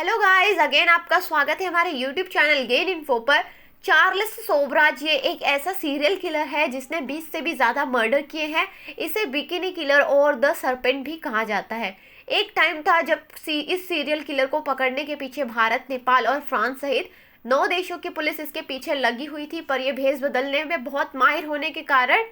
Hello guys, again आपका स्वागत है हमारे यूट्यूब चैनल गेन इन्फो पर। चार्ल्स सोबराज ये एक ऐसा सीरियल किलर है जिसने 20 से भी ज़्यादा मर्डर किए हैं। इसे बिकिनी किलर और द सरपेंट भी कहा जाता है। एक टाइम था जब इस सीरियल किलर को पकड़ने के पीछे भारत, नेपाल और फ्रांस सहित 9 देशों की पुलिस इसके पीछे लगी हुई थी, पर यह भेष बदलने में बहुत माहिर होने के कारण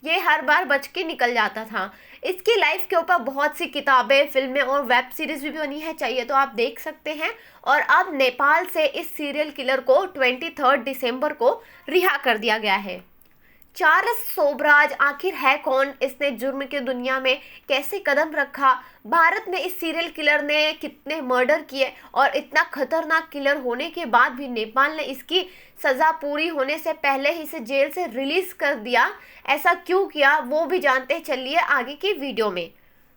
ये हर बार बच के निकल जाता था। इसकी लाइफ के ऊपर बहुत सी किताबें, फिल्में और वेब सीरीज भी बनी है, चाहिए तो आप देख सकते हैं। और अब नेपाल से इस सीरियल किलर को 23 दिसंबर को रिहा कर दिया गया है। चार्ल्स सोबराज आखिर है कौन? इसने जुर्म की दुनिया में कैसे कदम रखा? भारत में इस सीरियल किलर ने कितने मर्डर किए? और इतना खतरनाक किलर होने के बाद भी नेपाल ने इसकी सज़ा पूरी होने से पहले ही इसे जेल से रिलीज कर दिया। ऐसा क्यों किया वो भी जानते चलिए आगे की वीडियो में।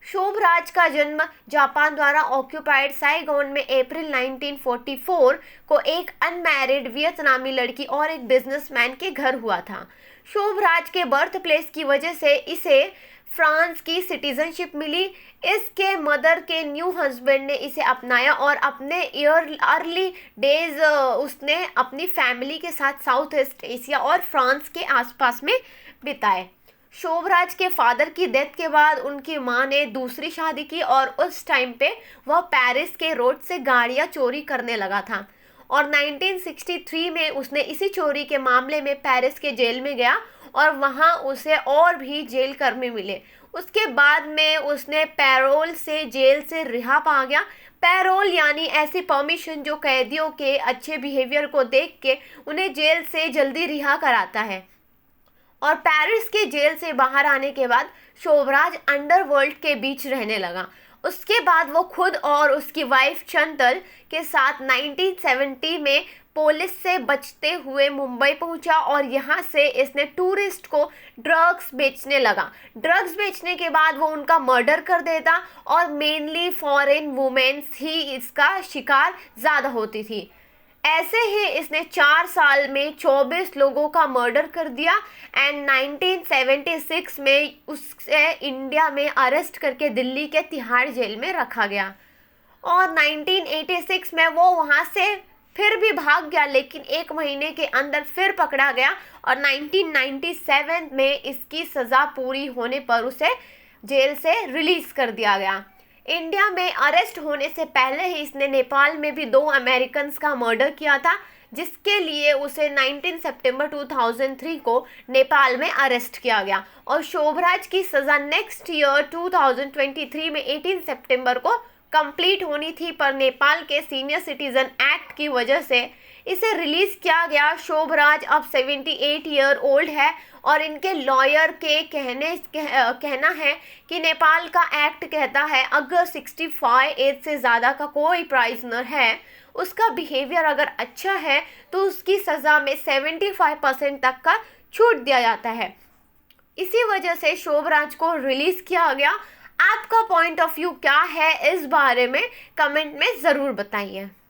शोभराज का जन्म जापान द्वारा ऑक्यूपाइड साइगोन में अप्रैल 1944 को एक अनमैरिड वियतनामी लड़की और एक बिजनेसमैन के घर हुआ था। शोभराज के बर्थ प्लेस की वजह से इसे फ्रांस की सिटीजनशिप मिली। इसके मदर के न्यू हस्बैंड ने इसे अपनाया और अपने अर्ली डेज उसने अपनी फैमिली के साथ साउथ ईस्ट एशिया और फ्रांस के आसपास में बिताए। शोभराज के फादर की डेथ के बाद उनकी मां ने दूसरी शादी की और उस टाइम पे वह पेरिस के रोड से गाड़ियां चोरी करने लगा था। और 1963 में उसने इसी चोरी के मामले में पेरिस के जेल में गया और वहां उसे और भी जेल कर्मी मिले। उसके बाद में उसने पैरोल से जेल से रिहा पा गया। पैरोल यानी ऐसी परमिशन जो कैदियों के अच्छे बिहेवियर को देख के उन्हें जेल से जल्दी रिहा कराता है। और पेरिस के जेल से बाहर आने के बाद शोभराज अंडरवर्ल्ड के बीच रहने लगा। उसके बाद वो खुद और उसकी वाइफ चंतल के साथ 1970 में पुलिस से बचते हुए मुंबई पहुंचा और यहाँ से इसने टूरिस्ट को ड्रग्स बेचने लगा। ड्रग्स बेचने के बाद वो उनका मर्डर कर देता और मेनली फॉरेन वुमेन्स ही इसका शिकार ज़्यादा होती थी। ऐसे ही इसने 4 साल में 24 लोगों का मर्डर कर दिया एंड 1976 में उसे इंडिया में अरेस्ट करके दिल्ली के तिहाड़ जेल में रखा गया। और 1986 में वो वहाँ से फिर भी भाग गया, लेकिन 1 महीने के अंदर फिर पकड़ा गया और 1997 में इसकी सज़ा पूरी होने पर उसे जेल से रिलीज़ कर दिया गया। इंडिया में अरेस्ट होने से पहले ही इसने नेपाल में भी 2 अमेरिकन्स का मर्डर किया था, जिसके लिए उसे 19 सितंबर 2003 को नेपाल में अरेस्ट किया गया। और शोभराज की सज़ा नेक्स्ट ईयर 2023 में 18 सितंबर को कंप्लीट होनी थी, पर नेपाल के सीनियर सिटीजन एक्ट की वजह से इसे रिलीज़ किया गया। शोभराज अब 78 ईयर ओल्ड है और इनके लॉयर के कहना है कि नेपाल का एक्ट कहता है अगर 65 एज से ज़्यादा का कोई प्राइजनर है, उसका बिहेवियर अगर अच्छा है तो उसकी सज़ा में 75% तक का छूट दिया जाता है। इसी वजह से शोभराज को रिलीज़ किया गया। आपका पॉइंट ऑफ व्यू क्या है इस बारे में कमेंट में ज़रूर बताइए।